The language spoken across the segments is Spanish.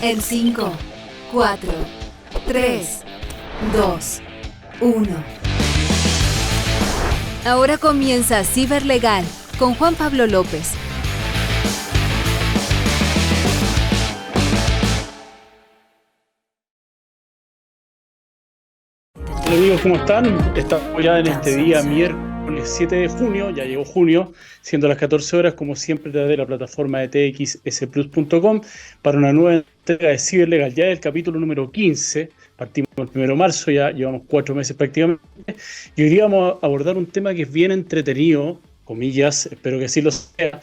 En 5, 4, 3, 2, 1. Ahora comienza Ciberlegal con Juan Pablo López. Hola amigos, ¿cómo están? Estamos ya en este día miércoles 7 de junio, ya llegó junio, siendo las 14 horas, como siempre, desde la plataforma de txsplus.com para una nueva entrega de Ciberlegal. Ya es el capítulo número 15, partimos el 1 de marzo, ya llevamos 4 meses prácticamente, y hoy día vamos a abordar un tema que es bien entretenido, comillas, espero que así lo sea,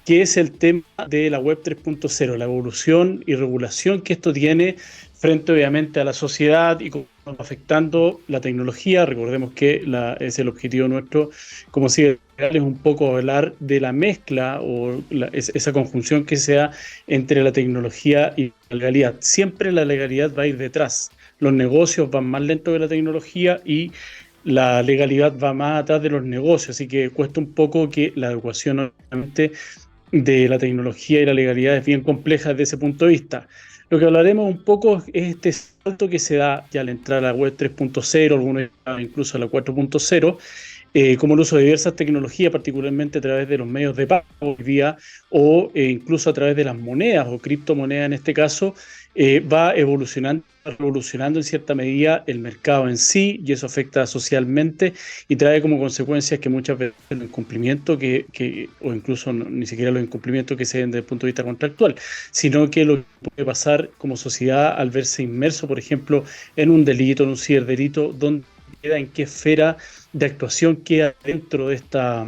que es el tema de la web 3.0, la evolución y regulación que esto tiene frente obviamente a la sociedad y cómo va afectando la tecnología. Recordemos que es el objetivo nuestro, como si es un poco hablar de la mezcla o esa conjunción que se da entre la tecnología y la legalidad. Siempre la legalidad va a ir detrás. Los negocios van más lento que la tecnología y la legalidad va más atrás de los negocios, así que cuesta un poco que la adecuación obviamente de la tecnología y la legalidad es bien compleja desde ese punto de vista. Lo que hablaremos un poco es este salto que se da ya al entrar a la web 3.0, algunos incluso a la 4.0, como el uso de diversas tecnologías, particularmente a través de los medios de pago hoy día, o incluso a través de las monedas o criptomonedas en este caso, va revolucionando en cierta medida el mercado en sí, y eso afecta socialmente y trae como consecuencias que muchas veces los incumplimientos o incluso ni siquiera los incumplimientos que se den desde el punto de vista contractual, sino que lo que puede pasar como sociedad al verse inmerso, por ejemplo, en un delito, en un ciberdelito, donde queda, en qué esfera de actuación queda dentro de estas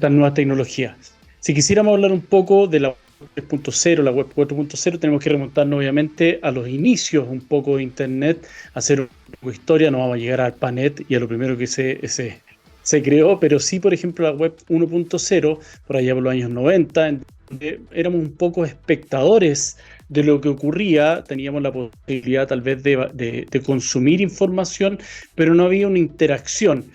nuevas tecnologías. Si quisiéramos hablar un poco de la web 3.0, la web 4.0, tenemos que remontarnos obviamente a los inicios un poco de Internet, hacer un poco de historia. No vamos a llegar al ARPANET y a lo primero que se creó, pero sí, por ejemplo, la web 1.0, por allá por los años 90, en donde éramos un poco espectadores de lo que ocurría, teníamos la posibilidad tal vez de consumir información, pero no había una interacción.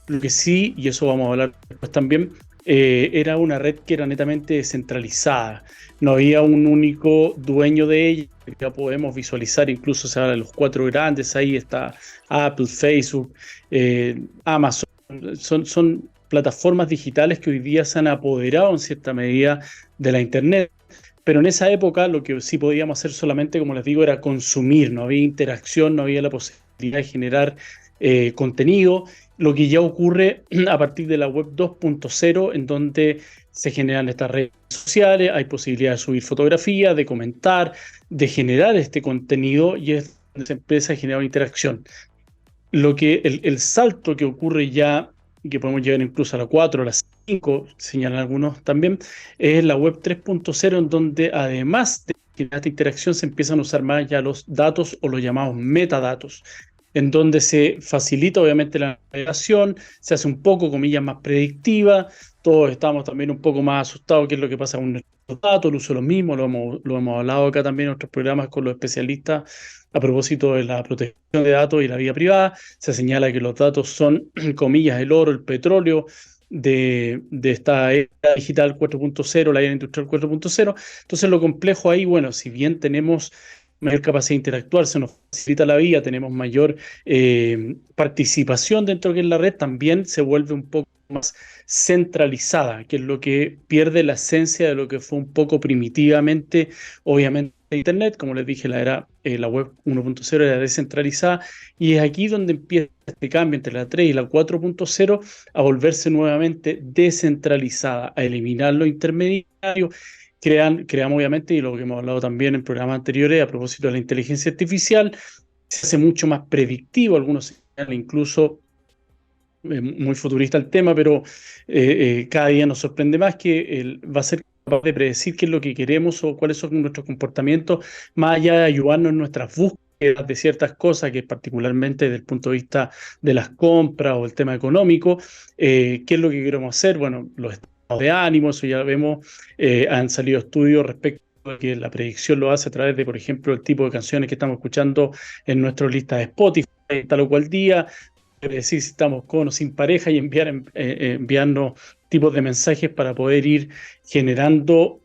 Lo que sí, y eso vamos a hablar después también, era una red que era netamente descentralizada. No había un único dueño de ella. Ya podemos visualizar, incluso se habla de los 4 grandes, ahí está Apple, Facebook, Amazon. Son plataformas digitales que hoy día se han apoderado en cierta medida de la Internet. Pero en esa época lo que sí podíamos hacer solamente, como les digo, era consumir. No había interacción, no había la posibilidad de generar contenido. Lo que ya ocurre a partir de la web 2.0, en donde se generan estas redes sociales, hay posibilidad de subir fotografías, de comentar, de generar este contenido, y es donde se empieza a generar una interacción. El salto que ocurre ya, y que podemos llegar incluso a la 4, a la 5, señalan algunos también, es la web 3.0, en donde además de esta interacción se empiezan a usar más ya los datos o los llamados metadatos, en donde se facilita obviamente la navegación, se hace un poco, comillas, más predictiva. Todos estamos también un poco más asustados qué es lo que pasa con nuestros datos, el uso de los mismos, lo hemos hablado acá también en otros programas con los especialistas a propósito de la protección de datos y la vida privada. Se señala que los datos son, comillas, el oro, el petróleo de esta era digital 4.0, la era industrial 4.0. Entonces lo complejo ahí, bueno, si bien tenemos mayor capacidad de interactuar, se nos facilita la vida, tenemos mayor participación dentro de la red, también se vuelve un poco más centralizada, que es lo que pierde la esencia de lo que fue un poco primitivamente, obviamente, Internet. Como les dije, la web 1.0 era descentralizada, y es aquí donde empieza este cambio entre la 3 y la 4.0 a volverse nuevamente descentralizada, a eliminar los intermediarios. Creamos obviamente, y lo que hemos hablado también en programas anteriores a propósito de la inteligencia artificial, se hace mucho más predictivo. Algunos señalan incluso, muy futurista el tema, pero cada día nos sorprende más que va a ser capaz de predecir qué es lo que queremos o cuáles son nuestros comportamientos, más allá de ayudarnos en nuestras búsquedas de ciertas cosas, que particularmente desde el punto de vista de las compras o el tema económico. ¿Qué es lo que queremos hacer? Bueno, los estados de ánimo, eso ya vemos, han salido estudios respecto a que la predicción lo hace a través de, por ejemplo, el tipo de canciones que estamos escuchando en nuestra lista de Spotify tal o cual día, decir si estamos con o sin pareja, y enviarnos tipos de mensajes para poder ir generando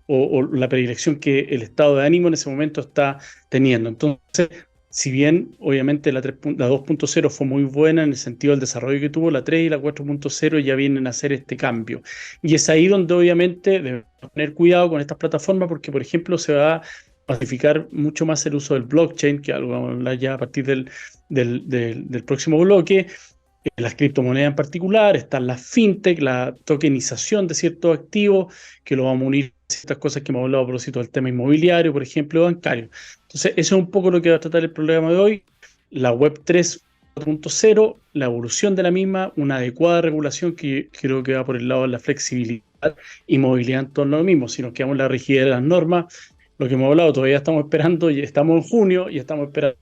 o la predilección que el estado de ánimo en ese momento está teniendo. Entonces, si bien obviamente la 2.0 fue muy buena en el sentido del desarrollo que tuvo, la 3 y la 4.0 ya vienen a hacer este cambio. Y es ahí donde obviamente debemos tener cuidado con estas plataformas porque, por ejemplo, se va a masificar mucho más el uso del blockchain, que algo vamos a hablar ya a partir del próximo bloque. Las criptomonedas en particular, están las fintech, la tokenización de ciertos activos, que lo vamos a unir a ciertas cosas que hemos hablado a propósito del tema inmobiliario, por ejemplo, bancario. Entonces, eso es un poco lo que va a tratar el programa de hoy, la Web 3.0, la evolución de la misma, una adecuada regulación que creo que va por el lado de la flexibilidad y movilidad en torno a lo mismo. Si nos quedamos en la rigidez de las normas, lo que hemos hablado, todavía estamos esperando, y estamos en junio y estamos esperando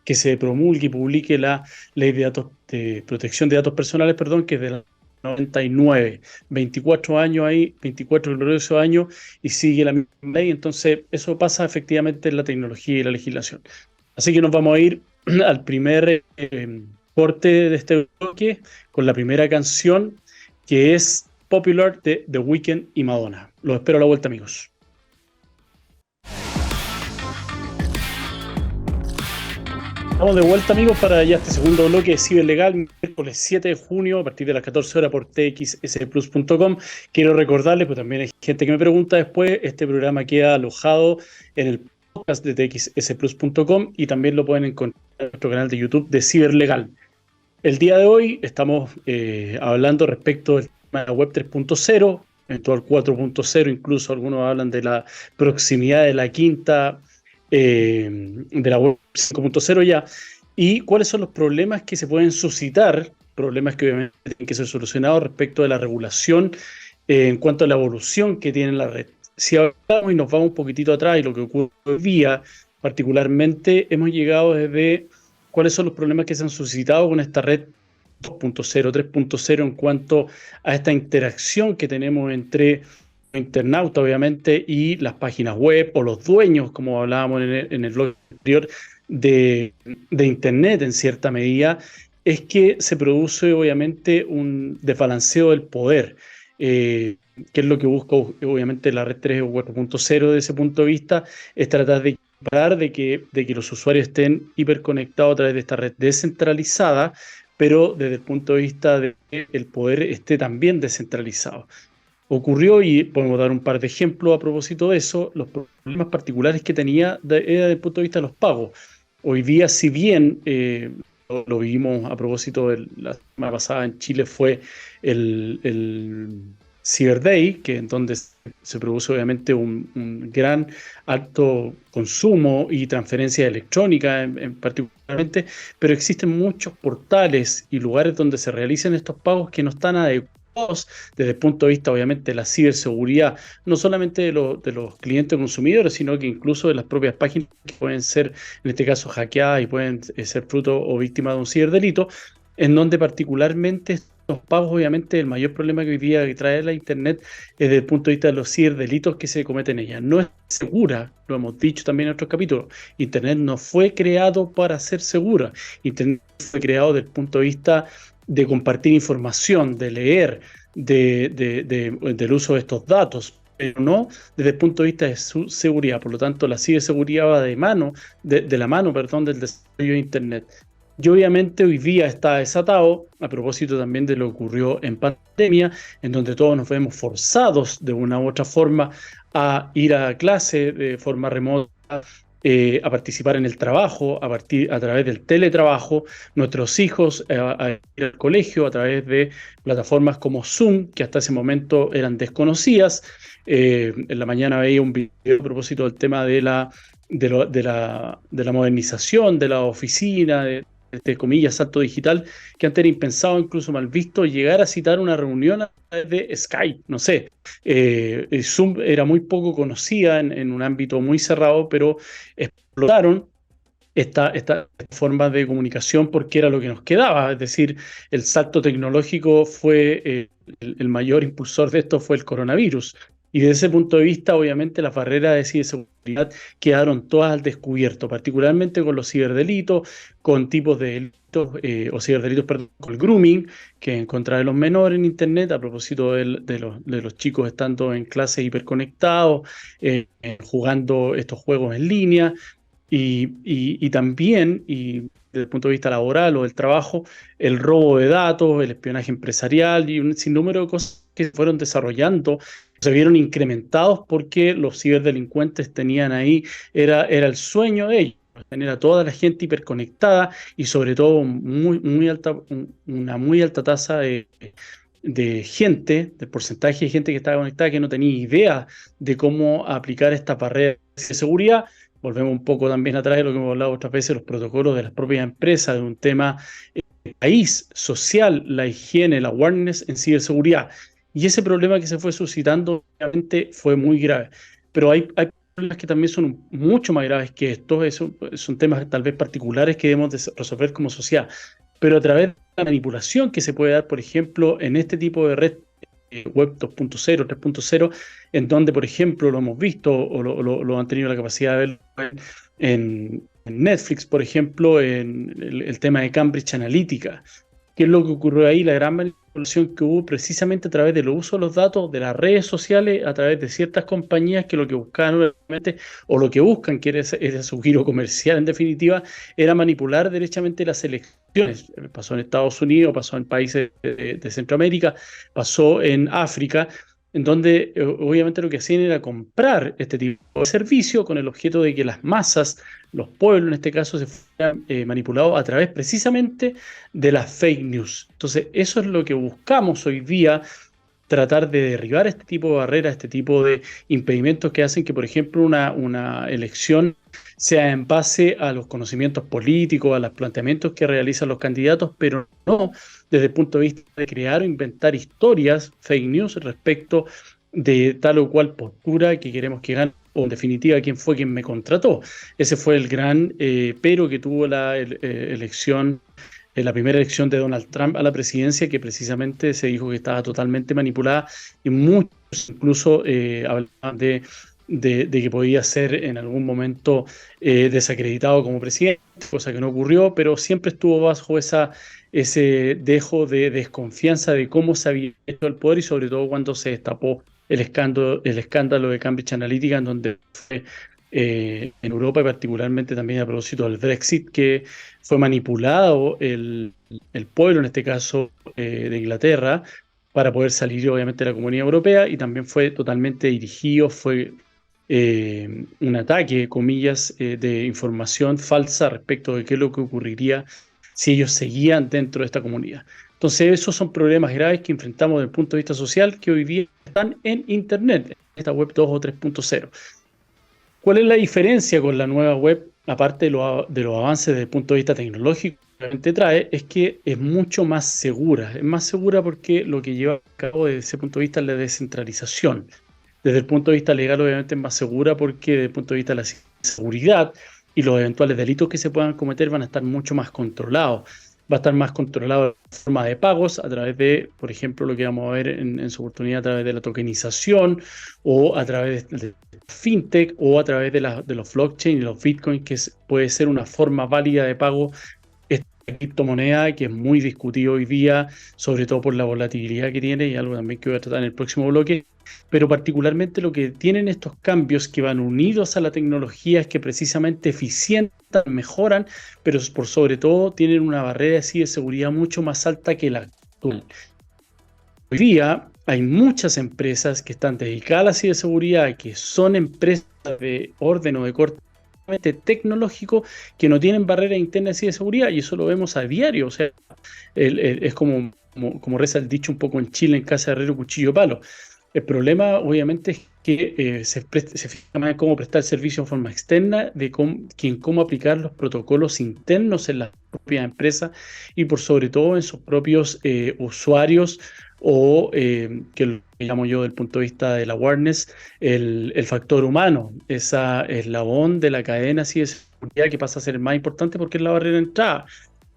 que se promulgue y publique la ley de protección de datos personales, perdón, que es de la 99, 24 años ahí, 24 gloriosos años, y sigue la misma ley. Entonces, eso pasa efectivamente en la tecnología y la legislación. Así que nos vamos a ir al primer corte de este bloque con la primera canción, que es Popular de The Weeknd y Madonna. Los espero a la vuelta, amigos. Estamos de vuelta, amigos, para ya este segundo bloque de Ciberlegal, miércoles 7 de junio, a partir de las 14 horas por txsplus.com. Quiero recordarles, pues también hay gente que me pregunta después, este programa queda alojado en el podcast de txsplus.com y también lo pueden encontrar en nuestro canal de YouTube de Ciberlegal. El día de hoy estamos hablando respecto del tema de la Web 3.0, eventual 4.0, incluso algunos hablan de la proximidad de la quinta de la web 5.0 ya, y cuáles son los problemas que se pueden suscitar, problemas que obviamente tienen que ser solucionados respecto de la regulación en cuanto a la evolución que tiene la red. Si hablamos y nos vamos un poquitito atrás y lo que ocurre hoy día, particularmente hemos llegado desde cuáles son los problemas que se han suscitado con esta red 2.0, 3.0 en cuanto a esta interacción que tenemos entre internauta, obviamente, y las páginas web o los dueños, como hablábamos en el blog anterior, de Internet en cierta medida, es que se produce obviamente un desbalanceo del poder, que es lo que busca obviamente la red 3 o 4.0 desde ese punto de vista, es tratar de parar de que los usuarios estén hiperconectados a través de esta red descentralizada, pero desde el punto de vista de que el poder esté también descentralizado. Ocurrió, y podemos dar un par de ejemplos a propósito de eso, los problemas particulares que tenía era desde el punto de vista de los pagos. Hoy día, si bien lo vivimos a propósito de la semana pasada en Chile, fue el Cyber Day, que en donde se produce obviamente un gran alto consumo y transferencia electrónica en particularmente, pero existen muchos portales y lugares donde se realizan estos pagos que no están adecuados desde el punto de vista, obviamente, de la ciberseguridad, no solamente de los clientes consumidores, sino que incluso de las propias páginas que pueden ser, en este caso, hackeadas y pueden ser fruto o víctima de un ciberdelito, en donde particularmente estos pagos, obviamente, el mayor problema que hoy día trae la Internet es desde el punto de vista de los ciberdelitos que se cometen en ella. No es segura, lo hemos dicho también en otros capítulos. Internet no fue creado para ser segura. Internet fue creado desde el punto de vista de compartir información, de leer, del uso de estos datos, pero no desde el punto de vista de su seguridad. Por lo tanto, la ciberseguridad va de la mano del desarrollo de Internet. Y obviamente hoy día está desatado, a propósito también de lo que ocurrió en pandemia, en donde todos nos vemos forzados de una u otra forma a ir a clase de forma remota, a participar en el trabajo, a través del teletrabajo, nuestros hijos a ir al colegio a través de plataformas como Zoom, que hasta ese momento eran desconocidas. En la mañana veía un video a propósito del tema de la modernización de la oficina, entre comillas, salto digital, que antes era impensado, incluso mal visto, llegar a citar una reunión a través de Skype, no sé. Zoom era muy poco conocida en un ámbito muy cerrado, pero explotaron esta forma de comunicación porque era lo que nos quedaba. Es decir, el salto tecnológico fue, el mayor impulsor de esto fue el coronavirus. Y desde ese punto de vista, obviamente, las barreras de ciberseguridad quedaron todas al descubierto, particularmente con los ciberdelitos, con tipos de delitos, o ciberdelitos, perdón, con el grooming, que en contra de los menores en Internet, a propósito de los chicos estando en clase hiperconectados, jugando estos juegos en línea, y también, y desde el punto de vista laboral o del trabajo, el robo de datos, el espionaje empresarial y un sinnúmero de cosas que se fueron desarrollando, se vieron incrementados porque los ciberdelincuentes tenían ahí, era el sueño de ellos, tener a toda la gente hiperconectada y sobre todo una muy alta tasa de gente, del porcentaje de gente que estaba conectada que no tenía idea de cómo aplicar esta barrera de seguridad. Volvemos un poco también atrás de lo que hemos hablado otras veces, los protocolos de las propias empresas, de un tema país, social, la higiene, la awareness en ciberseguridad. Y ese problema que se fue suscitando, obviamente, fue muy grave. Pero hay problemas que también son mucho más graves que estos. Son temas tal vez particulares que debemos de resolver como sociedad. Pero a través de la manipulación que se puede dar, por ejemplo, en este tipo de red web 2.0, 3.0, en donde, por ejemplo, lo hemos visto o lo han tenido la capacidad de ver en Netflix, por ejemplo, en el tema de Cambridge Analytica. ¿Qué es lo que ocurrió ahí? La gran manipulación que hubo precisamente a través del uso de los datos de las redes sociales, a través de ciertas compañías que lo que buscaban obviamente, o lo que buscan, que era su giro comercial en definitiva, era manipular derechamente las elecciones. Pasó en Estados Unidos, pasó en países de Centroamérica, pasó en África, en donde obviamente lo que hacían era comprar este tipo de servicio con el objeto de que las masas, los pueblos en este caso, se fueran manipulados a través precisamente de las fake news. Entonces, eso es lo que buscamos hoy día, tratar de derribar este tipo de barreras, este tipo de impedimentos que hacen que, por ejemplo, una elección sea en base a los conocimientos políticos, a los planteamientos que realizan los candidatos, pero no desde el punto de vista de crear o inventar historias, fake news, respecto de tal o cual postura que queremos que gane, o en definitiva, quién fue quien me contrató. Ese fue el gran pero que tuvo elección, la primera elección de Donald Trump a la presidencia, que precisamente se dijo que estaba totalmente manipulada y muchos incluso hablaban de que podía ser en algún momento desacreditado como presidente, cosa que no ocurrió, pero siempre estuvo bajo ese dejo de desconfianza de cómo se había hecho el poder y sobre todo cuando se destapó el escándalo de Cambridge Analytica, en donde fue en Europa y particularmente también a propósito del Brexit, que fue manipulado el pueblo, en este caso de Inglaterra, para poder salir obviamente de la Comunidad Europea, y también fue totalmente dirigido, fue un ataque, comillas, de información falsa respecto de qué es lo que ocurriría si ellos seguían dentro de esta comunidad. Entonces, esos son problemas graves que enfrentamos desde el punto de vista social que hoy día están en Internet, en esta web 2 o 3.0. ¿Cuál es la diferencia con la nueva web, aparte de los avances desde el punto de vista tecnológico que realmente trae? Es que es mucho más segura. Es más segura porque lo que lleva a cabo desde ese punto de vista es la descentralización. Desde el punto de vista legal, obviamente, es más segura porque desde el punto de vista de la seguridad y los eventuales delitos que se puedan cometer van a estar mucho más controlados. Va a estar más controlado la forma de pagos a través de, por ejemplo, lo que vamos a ver en su oportunidad a través de la tokenización o a través de fintech o a través de los blockchain y los bitcoins, que puede ser una forma válida de pago. Esta criptomoneda que es muy discutida hoy día, sobre todo por la volatilidad que tiene y algo también que voy a tratar en el próximo bloque. Pero particularmente lo que tienen estos cambios que van unidos a la tecnología es que precisamente eficientan, mejoran, pero por sobre todo tienen una barrera de ciberseguridad mucho más alta que la actual. Hoy día hay muchas empresas que están dedicadas a la ciberseguridad, que son empresas de orden o de corte tecnológico, que no tienen barrera interna de ciberseguridad, y eso lo vemos a diario. O sea, es como reza el dicho un poco en Chile: en casa de herrero, cuchillo palo. El problema, obviamente, es que se fija más en cómo prestar servicio de forma externa, cómo aplicar los protocolos internos en las propias empresas y por sobre todo en sus propios usuarios, o que lo llamo yo desde el punto de vista de la awareness, el factor humano, esa eslabón de la cadena así de seguridad que pasa a ser más importante porque es la barrera de entrada,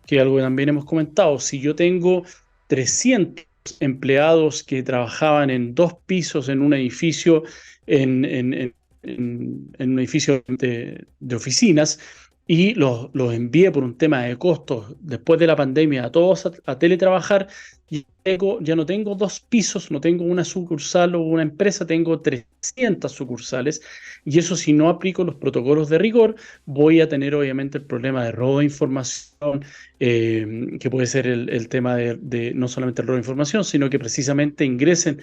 que es algo que también hemos comentado. Si yo tengo 300 empleados que trabajaban en 2 pisos en un edificio, en un edificio de oficinas, y los envié por un tema de costos después de la pandemia a todos a teletrabajar. Y ya no tengo 2 pisos, no tengo una sucursal o una empresa, tengo 300 sucursales. Y eso, si no aplico los protocolos de rigor, voy a tener obviamente el problema de robo de información, que puede ser el tema de no solamente el robo de información, sino que precisamente ingresen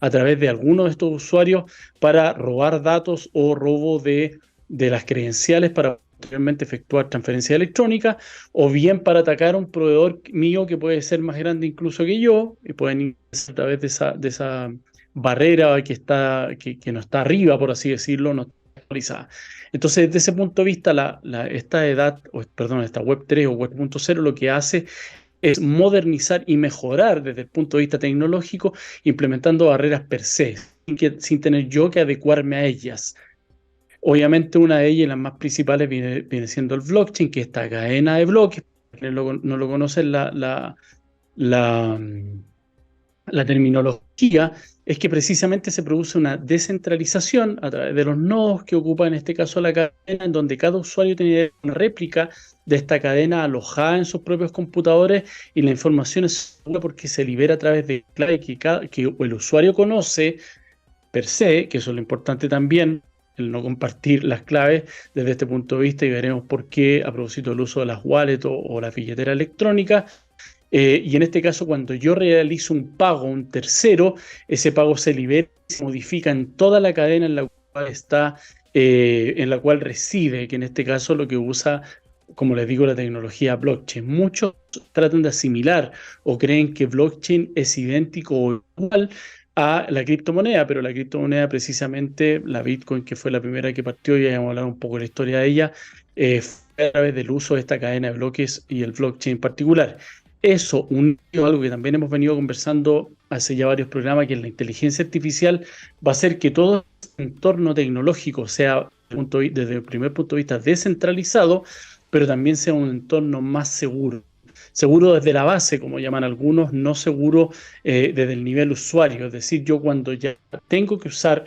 a través de algunos de estos usuarios para robar datos o robo de las credenciales para posteriormente efectuar transferencias electrónicas, o bien para atacar a un proveedor mío que puede ser más grande incluso que yo, y pueden ingresar a través de esa barrera que no está arriba, por así decirlo, no está actualizada. Entonces, desde ese punto de vista, esta Web 3 o Web 3.0 lo que hace es modernizar y mejorar desde el punto de vista tecnológico, implementando barreras per se, sin tener yo que adecuarme a ellas. Obviamente una de ellas, y las más principales, viene siendo el blockchain, que es esta cadena de bloques. Quienes no lo conocen, la, la terminología es que precisamente se produce una descentralización a través de los nodos que ocupa en este caso la cadena, en donde cada usuario tiene una réplica de esta cadena alojada en sus propios computadores, y la información es segura porque se libera a través de clave que el usuario conoce per se, que eso es lo importante también, el no compartir las claves desde este punto de vista, y veremos por qué a propósito del uso de las wallets o la billetera electrónica. Y en este caso, cuando yo realizo un pago a un tercero, ese pago se libera y se modifica en toda la cadena en la cual está, en la cual reside, que en este caso lo que usa, como les digo, la tecnología blockchain. Muchos tratan de asimilar o creen que blockchain es idéntico o igual a la criptomoneda, pero la criptomoneda, precisamente la Bitcoin, que fue la primera que partió, y vamos a hablar un poco de la historia de ella, fue a través del uso de esta cadena de bloques y el blockchain en particular. Eso, unido a algo que también hemos venido conversando hace ya varios programas, que es la inteligencia artificial, va a hacer que todo este entorno tecnológico sea, desde el primer punto de vista, descentralizado, pero también sea un entorno más seguro. Seguro desde la base, como llaman algunos, no seguro desde el nivel usuario. Es decir, yo cuando ya tengo que usar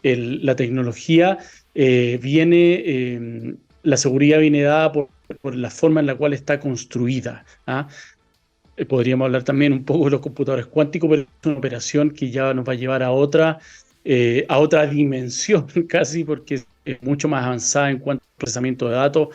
la tecnología, la seguridad viene dada por la forma en la cual está construida, ¿ah? Podríamos hablar también un poco de los computadores cuánticos, pero es una operación que ya nos va a llevar a otra dimensión casi, porque es mucho más avanzada en cuanto al procesamiento de datos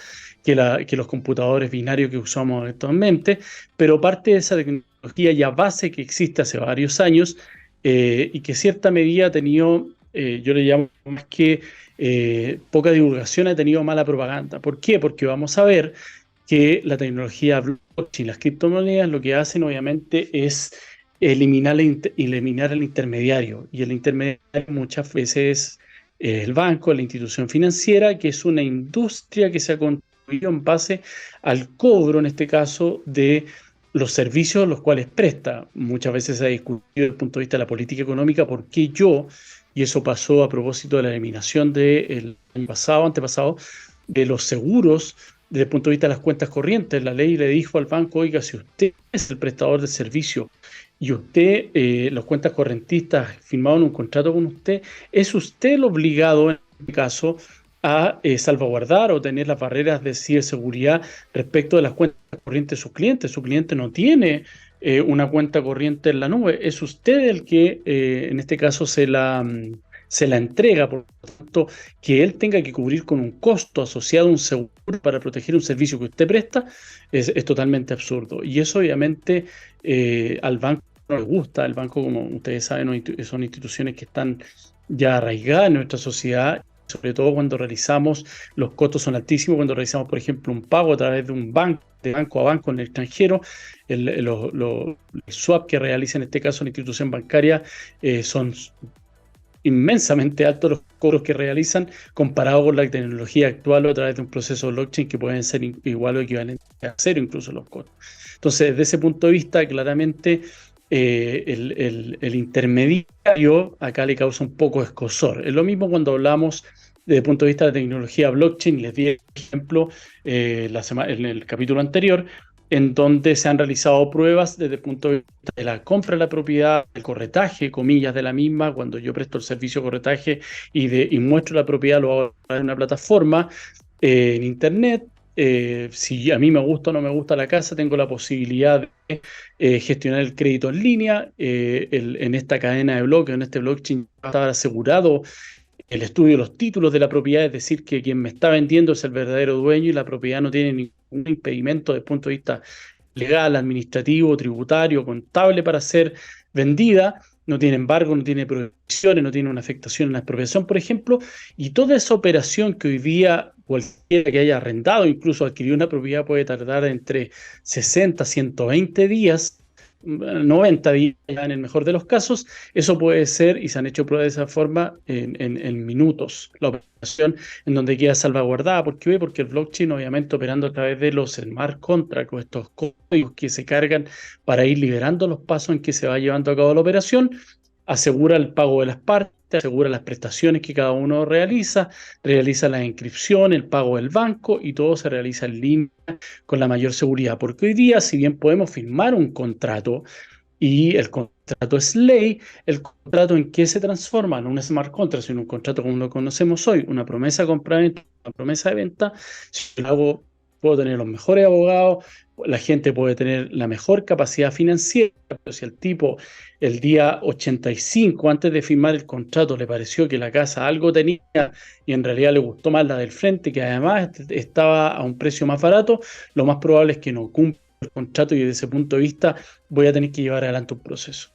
que los computadores binarios que usamos actualmente. Pero parte de esa tecnología ya base que existe hace varios años, y que en cierta medida ha tenido, yo le llamo más que poca divulgación, ha tenido mala propaganda. ¿Por qué? Porque vamos a ver que la tecnología blockchain, las criptomonedas, lo que hacen obviamente es eliminar el intermediario. Y el intermediario muchas veces es el banco, la institución financiera, que es una industria que se ha construido en base al cobro, en este caso, de los servicios los cuales presta. Muchas veces se ha discutido desde el punto de vista de la política económica por qué y eso pasó a propósito de la eliminación del año pasado, antepasado, de los seguros desde el punto de vista de las cuentas corrientes. La ley le dijo al banco: oiga, si usted es el prestador de servicio y usted, las cuentas correntistas firmaron un contrato con usted, es usted el obligado, en este caso, a salvaguardar o tener las barreras de ciberseguridad respecto de las cuentas corrientes de sus clientes. Su cliente no tiene una cuenta corriente en la nube, es usted el que, en este caso, se la entrega. Por lo tanto, que él tenga que cubrir con un costo asociado a un seguro para proteger un servicio que usted presta es totalmente absurdo. Y eso obviamente al banco no le gusta. El banco, como ustedes saben, son instituciones que están ya arraigadas en nuestra sociedad, sobre todo cuando realizamos, los costos son altísimos cuando realizamos, por ejemplo, un pago a través de un banco, de banco a banco en el extranjero. El swap que realiza en este caso la institución bancaria, son inmensamente altos los cobros que realizan comparado con la tecnología actual o a través de un proceso blockchain, que pueden ser igual o equivalentes a cero incluso los costos. Entonces, desde ese punto de vista, claramente el intermediario acá le causa un poco de escozor. Es lo mismo cuando hablamos desde el punto de vista de la tecnología blockchain. Les di el ejemplo en el capítulo anterior, en donde se han realizado pruebas desde el punto de vista de la compra de la propiedad, el corretaje, comillas, de la misma, cuando yo presto el servicio de corretaje y muestro la propiedad, lo hago en una plataforma en Internet. Si a mí me gusta o no me gusta la casa, tengo la posibilidad de gestionar el crédito en línea. En esta cadena de bloques, en este blockchain, va a estar asegurado el estudio de los títulos de la propiedad, es decir, que quien me está vendiendo es el verdadero dueño y la propiedad no tiene ningún impedimento desde el punto de vista legal, administrativo, tributario, contable para ser vendida. No tiene embargo, no tiene prohibiciones, no tiene una afectación en la expropiación, por ejemplo, y toda esa operación que hoy día cualquiera que haya arrendado, incluso adquirir una propiedad, puede tardar entre 60 a 120 días, 90 días en el mejor de los casos. Eso puede ser, y se han hecho pruebas de esa forma, en minutos, la operación en donde queda salvaguardada. ¿Por qué? Porque el blockchain, obviamente, operando a través de los smart contracts, o estos códigos que se cargan para ir liberando los pasos en que se va llevando a cabo la operación, asegura el pago de las partes, asegura las prestaciones que cada uno realiza la inscripción, el pago del banco, y todo se realiza en línea con la mayor seguridad. Porque hoy día, si bien podemos firmar un contrato y el contrato es ley, el contrato, ¿en qué se transforma? No un smart contract, sino un contrato como lo conocemos hoy, una promesa de compra-venta, una promesa de venta. Si yo lo hago, puedo tener los mejores abogados, la gente puede tener la mejor capacidad financiera, pero si al tipo el día 85, antes de firmar el contrato, le pareció que la casa algo tenía y en realidad le gustó más la del frente, que además estaba a un precio más barato, lo más probable es que no cumpla el contrato, y desde ese punto de vista voy a tener que llevar adelante un proceso.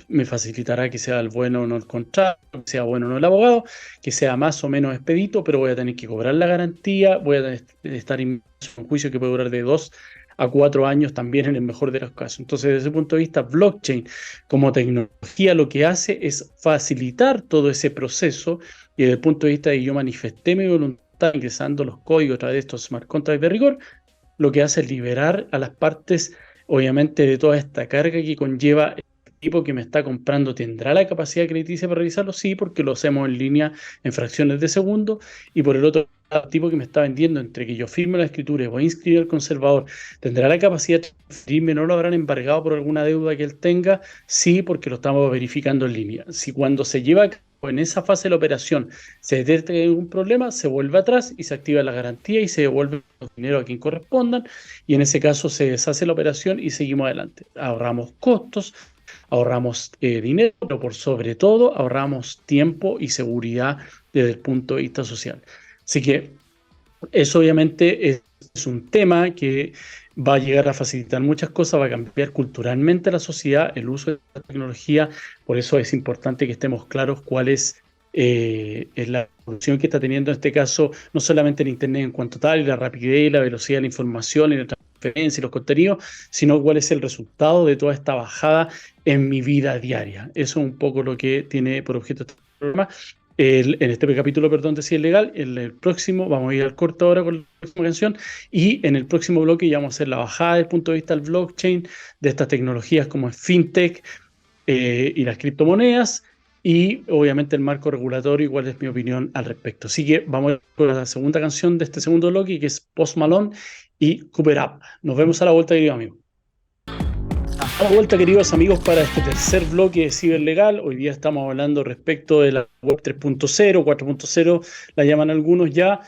Me facilitará que sea el bueno o no el contrato, que sea bueno o no el abogado, que sea más o menos expedito, pero voy a tener que cobrar la garantía, voy a estar inmerso en un juicio que puede durar de 2 a 4 años también en el mejor de los casos. Entonces, desde ese punto de vista, blockchain como tecnología lo que hace es facilitar todo ese proceso, y desde el punto de vista de que yo manifesté mi voluntad ingresando los códigos a través de estos smart contracts de rigor, lo que hace es liberar a las partes, obviamente, de toda esta carga que conlleva. El tipo que me está comprando tendrá la capacidad crediticia para realizarlo, sí, porque lo hacemos en línea en fracciones de segundo, y por el otro lado, el tipo que me está vendiendo, entre que yo firme la escritura y voy a inscribir al conservador, tendrá la capacidad de transferirme, no lo habrán embargado por alguna deuda que él tenga, sí, porque lo estamos verificando en línea. Si cuando se lleva a cabo en esa fase de la operación se detecta que hay algún problema, se vuelve atrás y se activa la garantía y se devuelve los dinero a quien correspondan, y en ese caso se deshace la operación y seguimos adelante. Ahorramos costos, ahorramos dinero, pero por sobre todo ahorramos tiempo y seguridad desde el punto de vista social. Así que eso obviamente es un tema que va a llegar a facilitar muchas cosas, va a cambiar culturalmente la sociedad, el uso de la tecnología. Por eso es importante que estemos claros cuál es la evolución que está teniendo en este caso, no solamente el Internet en cuanto tal, y la rapidez y la velocidad de la información y la transferencia y los contenidos, sino cuál es el resultado de toda esta bajada en mi vida diaria. Eso es un poco lo que tiene por objeto este programa. En este capítulo, perdón, de Si es legal. En el próximo vamos a ir al corto ahora con la próxima canción, y en el próximo bloque ya vamos a hacer la bajada desde el punto de vista del blockchain, de estas tecnologías como es fintech y las criptomonedas, y obviamente el marco regulatorio y cuál es mi opinión al respecto. Así que vamos con la segunda canción de este segundo bloque, que es Post Malone y Cooper Up. Nos vemos a la vuelta, querido amigo. A la vuelta, queridos amigos, para este tercer bloque de Ciberlegal. Hoy día estamos hablando respecto de la web 3.0, 4.0, la llaman algunos ya,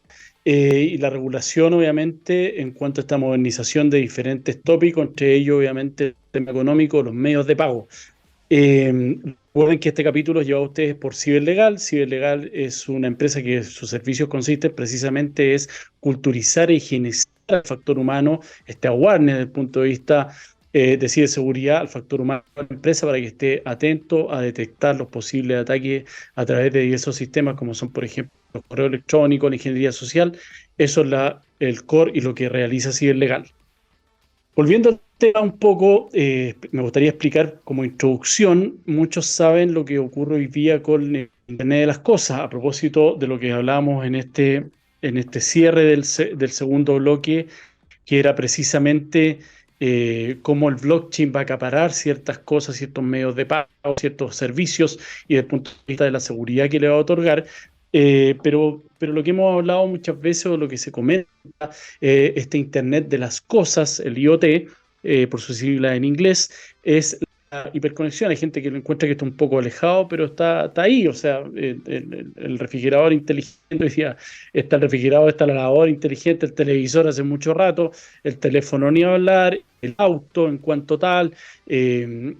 y la regulación, obviamente, en cuanto a esta modernización de diferentes tópicos, entre ellos, obviamente, el tema económico, los medios de pago. Recuerden que este capítulo es llevado a ustedes por Ciberlegal. Ciberlegal es una empresa que sus servicios consisten precisamente es culturizar e higienizar al factor humano, este awareness desde el punto de vista de ciberseguridad al factor humano de la empresa, para que esté atento a detectar los posibles ataques a través de diversos sistemas, como son, por ejemplo, los correos electrónicos, la ingeniería social. Eso es el core y lo que realiza Ciberlegal. Volviendo al tema un poco, me gustaría explicar como introducción. Muchos saben lo que ocurre hoy día con el Internet de las Cosas, a propósito de lo que hablábamos en este cierre del segundo bloque, que era precisamente cómo el blockchain va a acaparar ciertas cosas, ciertos medios de pago, ciertos servicios, y desde el punto de vista de la seguridad que le va a otorgar. Pero lo que hemos hablado muchas veces o lo que se comenta, este Internet de las cosas, el IoT, por su sigla en inglés, es la hiperconexión. Hay gente que lo encuentra que está un poco alejado, pero está ahí. O sea, el refrigerador inteligente, decía, está el refrigerador, está la lavadora inteligente, el televisor hace mucho rato, el teléfono ni hablar, el auto en cuanto tal,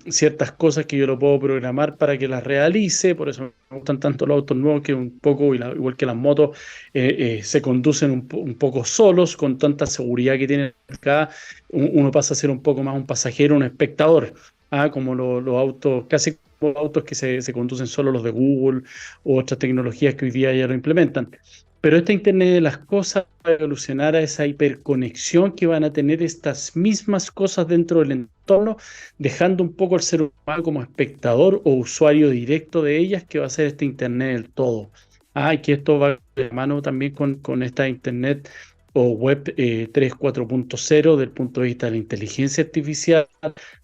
ciertas cosas que yo lo puedo programar para que las realice. Por eso me gustan tanto los autos nuevos, que un poco, igual que las motos, se conducen un poco solos, con tanta seguridad que tienen acá. Uno pasa a ser un poco más un pasajero, un espectador, como los autos, casi como los autos que se conducen solo, los de Google u otras tecnologías que hoy día ya lo implementan. Pero este Internet de las cosas va a evolucionar a esa hiperconexión que van a tener estas mismas cosas dentro del entorno, dejando un poco al ser humano como espectador o usuario directo de ellas, que va a ser este Internet del todo. Y que esto va de la mano también con esta Internet o Web 3, 4.0, desde el punto de vista de la inteligencia artificial,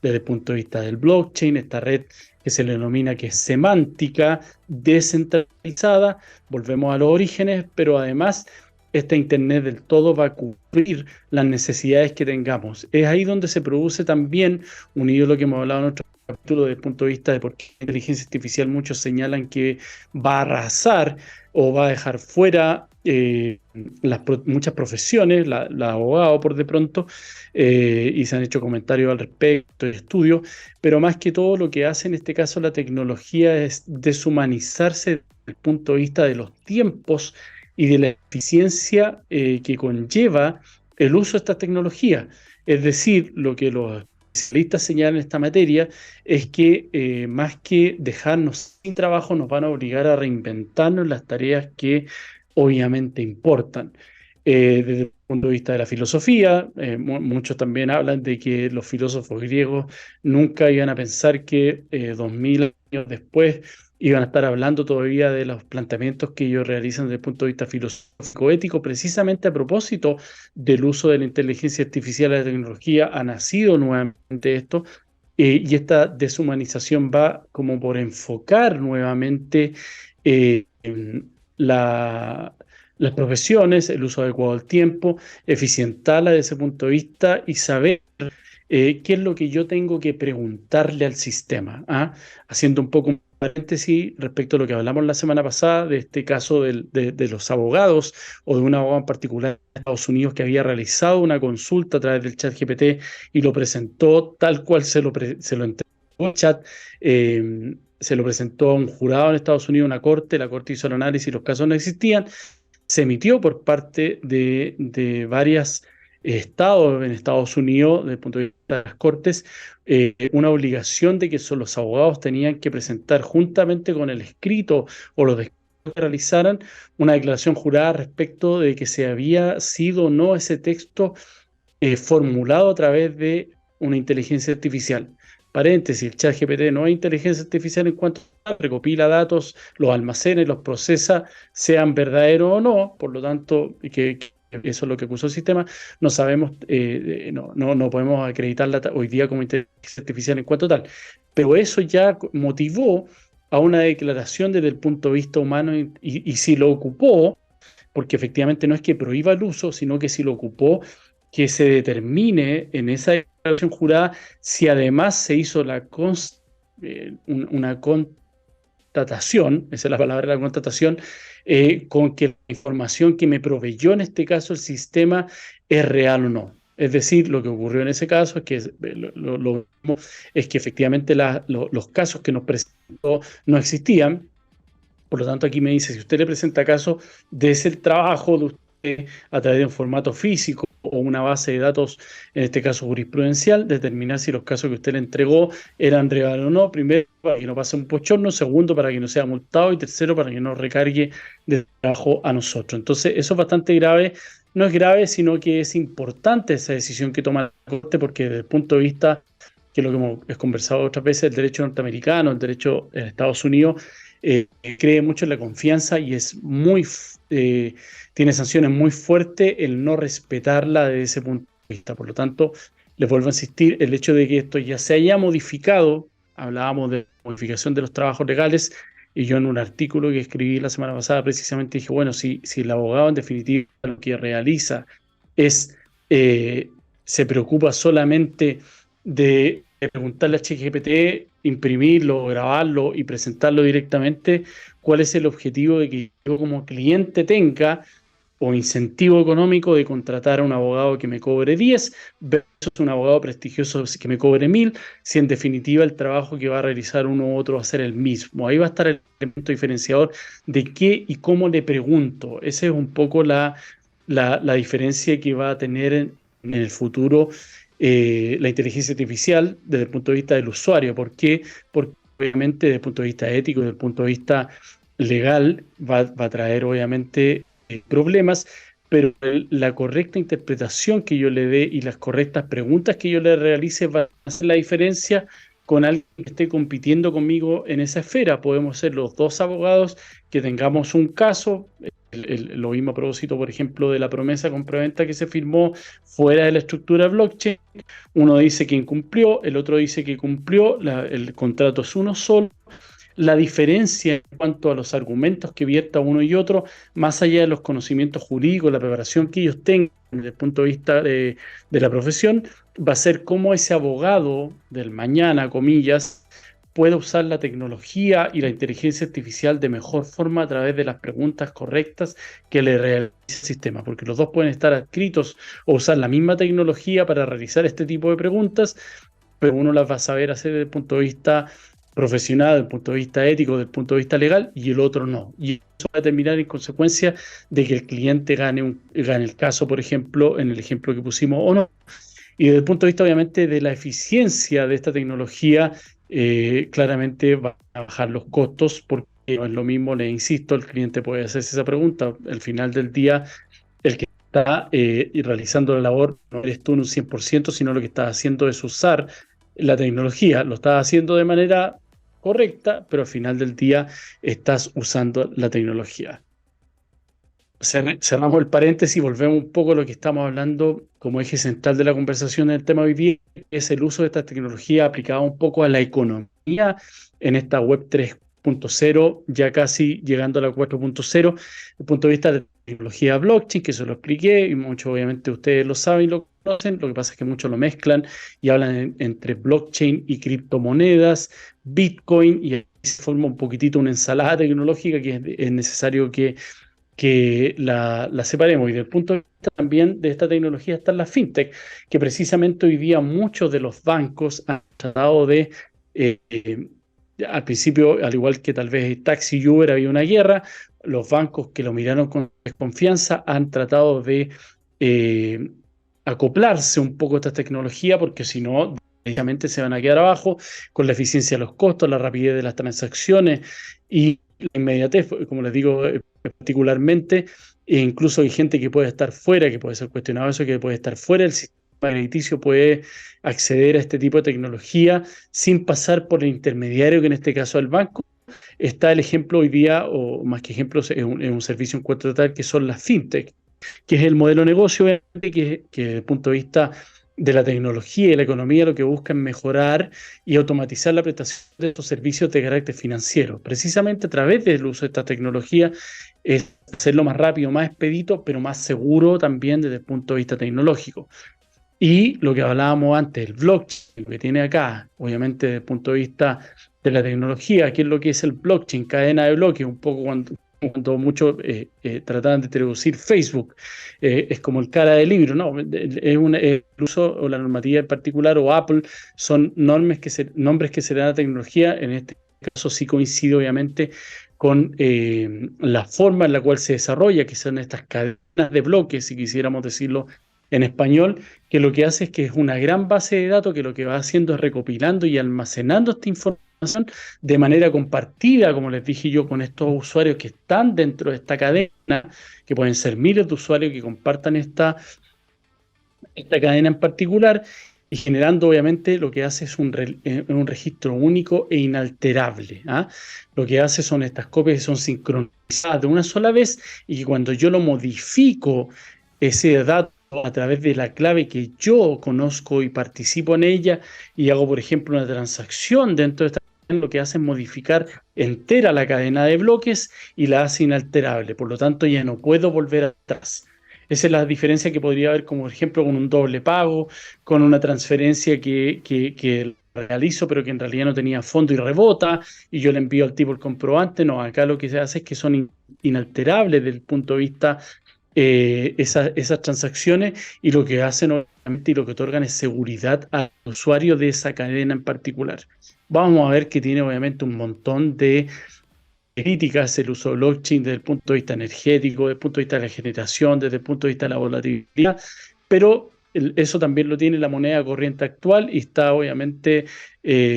desde el punto de vista del blockchain, esta red que se le denomina que es semántica, descentralizada. Volvemos a los orígenes, pero además este Internet del todo va a cubrir las necesidades que tengamos. Es ahí donde se produce también, unido a lo que hemos hablado en otro capítulo, desde el punto de vista de por qué la inteligencia artificial muchos señalan que va a arrasar o va a dejar fuera muchas profesiones, la abogado por de pronto, y se han hecho comentarios al respecto, estudios, pero más que todo lo que hace en este caso la tecnología es deshumanizarse desde el punto de vista de los tiempos y de la eficiencia que conlleva el uso de esta tecnología. Es decir, lo que los especialistas señalan en esta materia es que más que dejarnos sin trabajo, nos van a obligar a reinventarnos las tareas que obviamente importan. Desde el punto de vista de la filosofía, muchos también hablan de que los filósofos griegos nunca iban a pensar que 2000 años después iban a estar hablando todavía de los planteamientos que ellos realizan desde el punto de vista filosófico-ético, precisamente a propósito del uso de la inteligencia artificial y la tecnología. Ha nacido nuevamente esto, y esta deshumanización va como por enfocar nuevamente eh, las profesiones, el uso adecuado del tiempo, eficientarla desde ese punto de vista y saber qué es lo que yo tengo que preguntarle al sistema. Haciendo un poco un paréntesis respecto a lo que hablamos la semana pasada, de este caso de los abogados, o de un abogado en particular de Estados Unidos que había realizado una consulta a través del chat GPT y lo presentó tal cual se lo entregó el chat. Se lo presentó a un jurado en Estados Unidos, una corte, la corte hizo el análisis y los casos no existían. Se emitió por parte de varios estados en Estados Unidos, desde el punto de vista de las cortes, una obligación de que los abogados tenían que presentar juntamente con el escrito o los descritos que realizaran una declaración jurada respecto de que se había sido o no ese texto formulado a través de una inteligencia artificial. Paréntesis, el chat GPT no es inteligencia artificial en cuanto recopila datos, los almacena y los procesa, sean verdaderos o no. Por lo tanto, que eso es lo que acusó el sistema. No sabemos, no podemos acreditarla hoy día como inteligencia artificial en cuanto tal. Pero eso ya motivó a una declaración desde el punto de vista humano, y si lo ocupó, porque efectivamente no es que prohíba el uso, sino que si lo ocupó, que se determine en esa declaración jurada si además se hizo una constatación, esa es la palabra, la constatación, con que la información que me proveyó en este caso el sistema es real o no. Es decir, lo que ocurrió en ese caso es que es que efectivamente los casos que nos presentó no existían. Por lo tanto, aquí me dice, si usted le presenta casos de ese trabajo de usted a través de un formato físico o una base de datos, en este caso jurisprudencial, determinar si los casos que usted le entregó eran reales o no. Primero, para que no pase un bochorno. Segundo, para que no sea multado. Y tercero, para que no recargue de trabajo a nosotros. Entonces, eso es bastante grave. No es grave, sino que es importante esa decisión que toma la Corte, porque desde el punto de vista, que es lo que hemos conversado otras veces, el derecho norteamericano, el derecho en Estados Unidos, cree mucho en la confianza y tiene sanciones muy fuertes el no respetarla desde ese punto de vista. Por lo tanto, les vuelvo a insistir, el hecho de que esto ya se haya modificado, hablábamos de modificación de los trabajos legales, Y yo en un artículo que escribí la semana pasada precisamente dije, bueno, si el abogado en definitiva lo que realiza es, se preocupa solamente de preguntarle a ChatGPT, imprimirlo, grabarlo y presentarlo directamente, ¿cuál es el objetivo de que yo como cliente tenga o incentivo económico de contratar a un abogado que me cobre 10 versus un abogado prestigioso que me cobre 1000, si en definitiva el trabajo que va a realizar uno u otro va a ser el mismo? Ahí va a estar el elemento diferenciador de qué y cómo le pregunto. Esa es un poco la diferencia que va a tener en el futuro la inteligencia artificial desde el punto de vista del usuario. ¿Por qué? Porque obviamente desde el punto de vista ético, desde el punto de vista legal, va a traer obviamente problemas, pero la correcta interpretación que yo le dé y las correctas preguntas que yo le realice va a hacer la diferencia con alguien que esté compitiendo conmigo en esa esfera. Podemos ser los dos abogados que tengamos un caso. Lo mismo a propósito, por ejemplo, de la promesa compraventa que se firmó fuera de la estructura blockchain. Uno dice que incumplió, el otro dice que cumplió, el contrato es uno solo. La diferencia en cuanto a los argumentos que vierta uno y otro, más allá de los conocimientos jurídicos, la preparación que ellos tengan desde el punto de vista de la profesión, va a ser cómo ese abogado del mañana, comillas, pueda usar la tecnología y la inteligencia artificial de mejor forma a través de las preguntas correctas que le realiza el sistema, porque los dos pueden estar adscritos o usar la misma tecnología para realizar este tipo de preguntas, pero uno las va a saber hacer desde el punto de vista profesional, desde el punto de vista ético, desde el punto de vista legal, y el otro no. Y eso va a terminar en consecuencia de que el cliente gane el caso, por ejemplo, en el ejemplo que pusimos o no. Y desde el punto de vista, obviamente, de la eficiencia de esta tecnología, claramente va a bajar los costos, porque no es lo mismo, le insisto, el cliente puede hacerse esa pregunta. Al final del día, el que está realizando la labor no eres tú en un 100%, sino lo que estás haciendo es usar la tecnología. Lo estás haciendo de manera correcta, pero al final del día estás usando la tecnología. Cerramos el paréntesis y volvemos un poco a lo que estamos hablando como eje central de la conversación del tema hoy día, que es el uso de esta tecnología aplicada un poco a la economía en esta web 3.0, ya casi llegando a la 4.0, desde el punto de vista de tecnología blockchain, que eso lo expliqué y muchos obviamente ustedes lo saben y lo conocen. Lo que pasa es que muchos lo mezclan y hablan entre blockchain y criptomonedas, Bitcoin, y ahí se forma un poquitito una ensalada tecnológica que es necesario que la separemos. Y desde el punto de vista también de esta tecnología están las fintech, que precisamente hoy día muchos de los bancos han tratado de, al principio, al igual que tal vez Taxi y Uber, había una guerra, los bancos que lo miraron con desconfianza han tratado de acoplarse un poco a esta tecnología, porque si no, directamente se van a quedar abajo con la eficiencia de los costos, la rapidez de las transacciones y la inmediatez, como les digo, particularmente, e incluso hay gente que puede estar fuera, que puede ser cuestionado eso, que puede estar fuera del sistema crediticio, puede acceder a este tipo de tecnología sin pasar por el intermediario, que en este caso es el banco. Está el ejemplo hoy día, o más que ejemplos, es un servicio en cuenta total, que son las fintech, que es el modelo de negocio que desde el punto de vista de la tecnología y la economía lo que busca es mejorar y automatizar la prestación de estos servicios de carácter financiero. Precisamente a través del uso de esta tecnología es hacerlo más rápido, más expedito, pero más seguro también desde el punto de vista tecnológico. Y lo que hablábamos antes, el blockchain, que tiene acá, obviamente desde el punto de vista de la tecnología, ¿qué es lo que es el blockchain? Cadena de bloques, un poco cuando muchos trataban de traducir Facebook, es como el cara del libro, ¿no? Es el uso o la normativa en particular, o Apple, son nombres que se le dan a la tecnología. En este caso sí coincide obviamente con la forma en la cual se desarrolla, que son estas cadenas de bloques, si quisiéramos decirlo en español, que lo que hace es que es una gran base de datos que lo que va haciendo es recopilando y almacenando esta información de manera compartida, como les dije yo, con estos usuarios que están dentro de esta cadena, que pueden ser miles de usuarios que compartan esta cadena en particular, y generando obviamente lo que hace es un registro único e inalterable. Lo que hace son estas copias que son sincronizadas de una sola vez, y que cuando yo lo modifico, ese dato a través de la clave que yo conozco y participo en ella, y hago, por ejemplo, una transacción dentro de esta lo que hace es modificar entera la cadena de bloques y la hace inalterable. Por lo tanto, ya no puedo volver atrás. Esa es la diferencia que podría haber, como por ejemplo, con un doble pago, con una transferencia que realizo, pero que en realidad no tenía fondo y rebota, y yo le envío al tipo el comprobante. No, acá lo que se hace es que son inalterables desde el punto de vista esas transacciones, y lo que hacen obviamente y lo que otorgan es seguridad al usuario de esa cadena en particular. Vamos a ver que tiene obviamente un montón de críticas el uso de blockchain desde el punto de vista energético, desde el punto de vista de la generación, desde el punto de vista de la volatilidad, pero eso también lo tiene la moneda corriente actual y está obviamente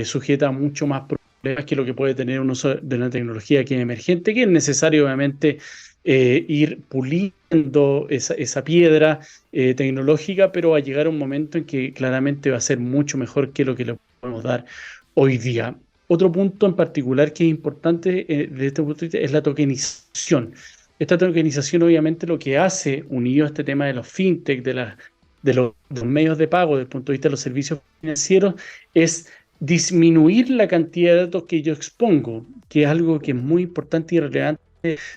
sujeta a mucho más problemas que lo que puede tener un uso de una tecnología que es emergente, que es necesario obviamente ir puliendo esa piedra tecnológica, pero va a llegar un momento en que claramente va a ser mucho mejor que lo que le podemos dar hoy día. Otro punto en particular que es importante de este punto de vista es la tokenización. Esta tokenización obviamente lo que hace, unido a este tema de los fintech, de los medios de pago, desde el punto de vista de los servicios financieros, es disminuir la cantidad de datos que yo expongo, que es algo que es muy importante y relevante,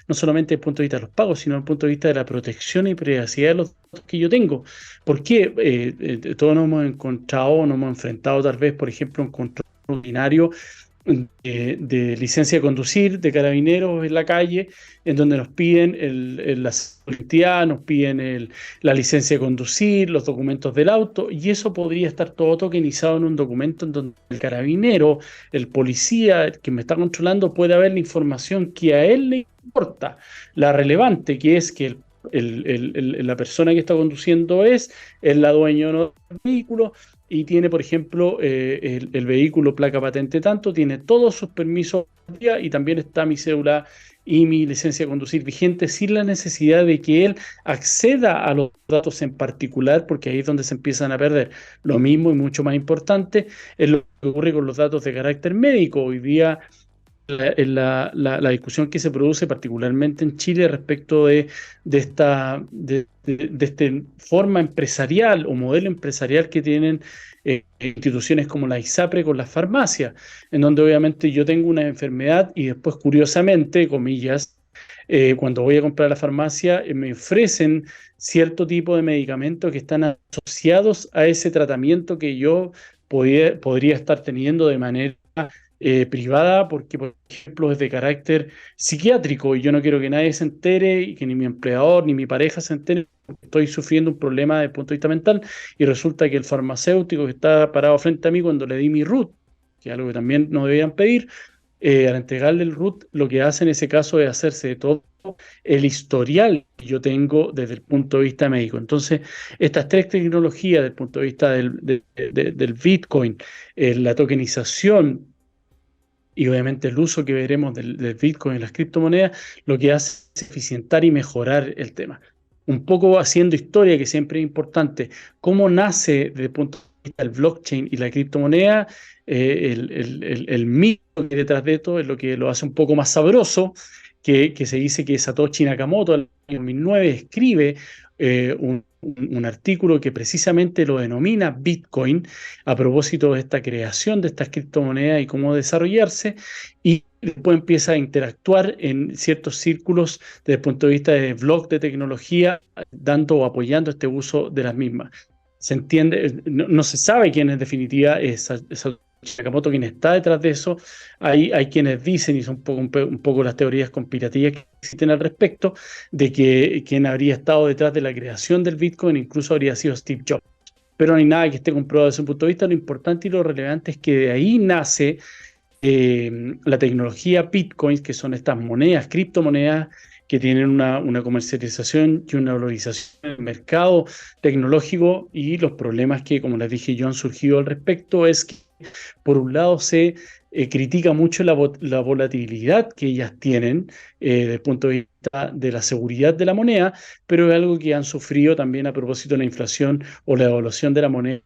no solamente desde el punto de vista de los pagos, sino desde el punto de vista de la protección y privacidad de los datos que yo tengo. ¿Por qué? Todos nos hemos encontrado, nos hemos enfrentado tal vez, por ejemplo, un control rutinario de licencia de conducir de carabineros en la calle, en donde nos piden la seguridad, nos piden la licencia de conducir, los documentos del auto, y eso podría estar todo tokenizado en un documento en donde el carabinero, el policía, el que me está controlando, puede ver la información que a él le importa, la relevante, que es que la persona que está conduciendo es la dueña o no del vehículo, y tiene, por ejemplo, el vehículo placa patente tanto, tiene todos sus permisos y también está mi cédula y mi licencia de conducir vigente, sin la necesidad de que él acceda a los datos en particular, porque ahí es donde se empiezan a perder. Lo mismo y mucho más importante es lo que ocurre con los datos de carácter médico. Hoy día la discusión que se produce particularmente en Chile respecto de esta forma empresarial o modelo empresarial que tienen instituciones como la ISAPRE con las farmacias, en donde obviamente yo tengo una enfermedad y después curiosamente, comillas, cuando voy a comprar a la farmacia me ofrecen cierto tipo de medicamentos que están asociados a ese tratamiento que yo podría estar teniendo de manera privada, porque por ejemplo es de carácter psiquiátrico y yo no quiero que nadie se entere y que ni mi empleador ni mi pareja se entere porque estoy sufriendo un problema desde el punto de vista mental, y resulta que el farmacéutico que está parado frente a mí cuando le di mi RUT, que es algo que también no debían pedir, al entregarle el RUT, lo que hace en ese caso es hacerse de todo el historial que yo tengo desde el punto de vista médico. Entonces, estas tres tecnologías desde el punto de vista del Bitcoin, la tokenización y obviamente el uso que veremos del Bitcoin y las criptomonedas, lo que hace es eficientar y mejorar el tema. Un poco haciendo historia, que siempre es importante, cómo nace desde el punto de vista del blockchain y la criptomoneda, el mito que hay detrás de esto es lo que lo hace un poco más sabroso, que se dice que Satoshi Nakamoto en el año 2009 escribe un artículo que precisamente lo denomina Bitcoin a propósito de esta creación de estas criptomonedas y cómo desarrollarse, y después empieza a interactuar en ciertos círculos desde el punto de vista de blog de tecnología, dando o apoyando este uso de las mismas. Se entiende, no se sabe quién en definitiva es Nakamoto, quien está detrás de eso. Hay quienes dicen, y son un poco las teorías conspirativas que existen al respecto, de que quien habría estado detrás de la creación del Bitcoin incluso habría sido Steve Jobs. Pero no hay nada que esté comprobado desde ese punto de vista. Lo importante y lo relevante es que de ahí nace la tecnología Bitcoin, que son estas monedas, criptomonedas, que tienen una comercialización y una valorización en el mercado tecnológico, y los problemas que, como les dije yo, han surgido al respecto es que, por un lado, se critica mucho la volatilidad que ellas tienen desde el punto de vista de la seguridad de la moneda, pero es algo que han sufrido también a propósito de la inflación o la devaluación de la moneda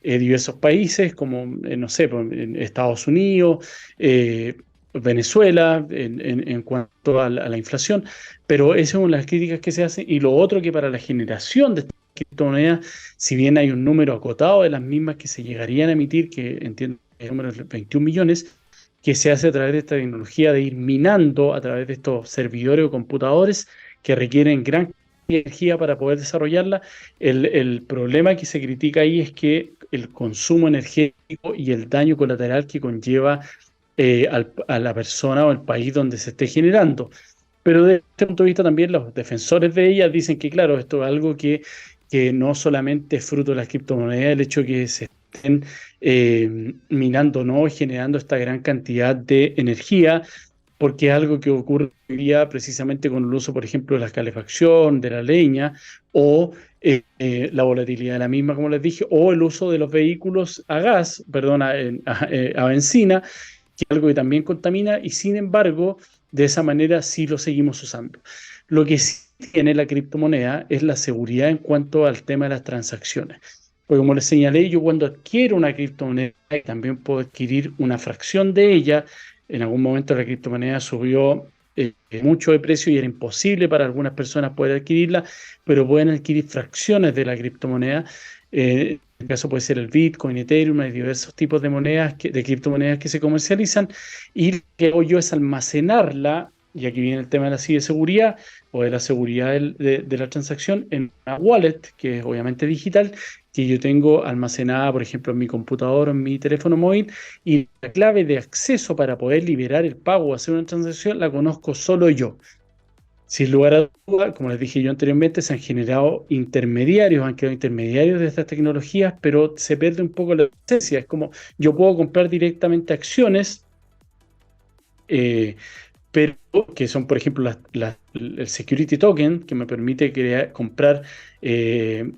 diversos países, como, no sé, en Estados Unidos, Venezuela, en cuanto a la inflación, pero esa es una de las críticas que se hacen. Y lo otro, que para la generación de estas criptomonedas, si bien hay un número acotado de las mismas que se llegarían a emitir, que entiendo que el número es 21 millones, que se hace a través de esta tecnología de ir minando a través de estos servidores o computadores que requieren gran energía para poder desarrollarla. El problema que se critica ahí es que el consumo energético y el daño colateral que conlleva a la persona o el país donde se esté generando. Pero desde este punto de vista también los defensores de ella dicen que, claro, esto es algo que no solamente es fruto de las criptomonedas, el hecho que se estén minando, ¿no? Y generando esta gran cantidad de energía, porque es algo que ocurre hoy día precisamente con el uso, por ejemplo, de la calefacción, de la leña, o la volatilidad de la misma, como les dije, o el uso de los vehículos a gas, perdón, a benzina, que es algo que también contamina, y sin embargo, de esa manera sí lo seguimos usando. Lo que sí tiene la criptomoneda es la seguridad en cuanto al tema de las transacciones. Porque como les señalé, yo cuando adquiero una criptomoneda también puedo adquirir una fracción de ella. En algún momento la criptomoneda subió mucho de precio y era imposible para algunas personas poder adquirirla, pero pueden adquirir fracciones de la criptomoneda. En este caso puede ser el Bitcoin, Ethereum, hay diversos tipos de monedas, de criptomonedas que se comercializan, y lo que hago yo es almacenarla, y aquí viene el tema de la ciberseguridad o de la seguridad de la transacción, en una wallet, que es obviamente digital, que yo tengo almacenada, por ejemplo, en mi computador o en mi teléfono móvil, y la clave de acceso para poder liberar el pago o hacer una transacción la conozco solo yo. Sin lugar a dudas, como les dije yo anteriormente, se han generado intermediarios, han creado intermediarios de estas tecnologías, pero se pierde un poco la esencia. Es como yo puedo comprar directamente acciones, eh, pero que son, por ejemplo, el security token, que me permite comprar eh,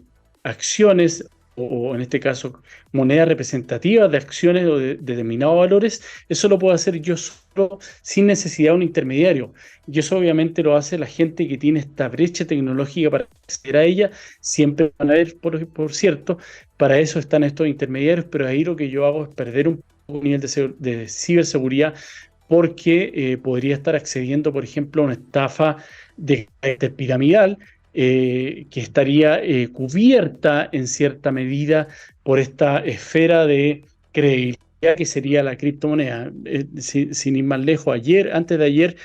acciones o en este caso monedas representativas de acciones o de determinados valores. Eso lo puedo hacer yo solo sin necesidad de un intermediario. Y eso obviamente lo hace la gente que tiene esta brecha tecnológica para acceder a ella. Siempre van a haber, por cierto, para eso están estos intermediarios, pero ahí lo que yo hago es perder un poco el nivel de ciberseguridad, porque podría estar accediendo, por ejemplo, a una estafa de carácter piramidal, que estaría cubierta en cierta medida por esta esfera de credibilidad que sería la criptomoneda. Sin ir más lejos, antes de ayer,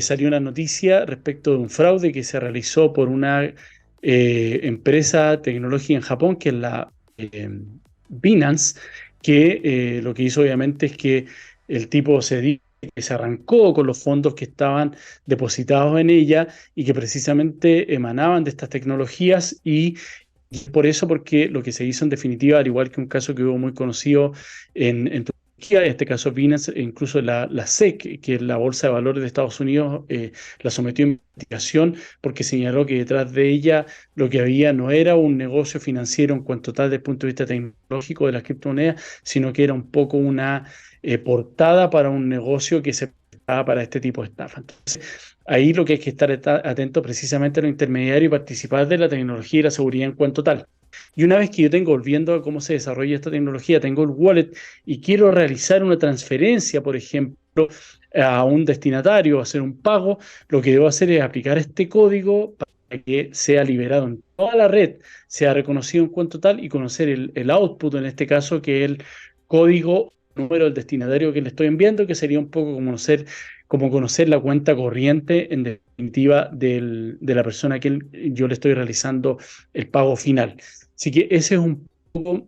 salió una noticia respecto de un fraude que se realizó por una empresa tecnológica en Japón, que es la Binance, que lo que hizo obviamente es que el tipo que se arrancó con los fondos que estaban depositados en ella y que precisamente emanaban de estas tecnologías, y por eso, porque lo que se hizo en definitiva, al igual que un caso que hubo muy conocido en Turquía, en este caso Binance, e incluso la SEC, que es la Bolsa de Valores de Estados Unidos, la sometió a investigación porque señaló que detrás de ella lo que había no era un negocio financiero en cuanto tal desde el punto de vista tecnológico de las criptomonedas, sino que era un poco una portada para un negocio que se prestaba para este tipo de estafa. Entonces, ahí lo que hay que estar atento precisamente a los intermediarios y participar de la tecnología y la seguridad en cuanto tal. Y una vez que yo tengo, volviendo a cómo se desarrolla esta tecnología, tengo el wallet y quiero realizar una transferencia, por ejemplo, a un destinatario, hacer un pago, lo que debo hacer es aplicar este código para que sea liberado en toda la red, sea reconocido en cuanto tal, y conocer el output, en este caso, que es el código número del destinatario que le estoy enviando, que sería un poco como conocer la cuenta corriente, en definitiva, de la persona que yo le estoy realizando el pago final. Así que ese es un poco,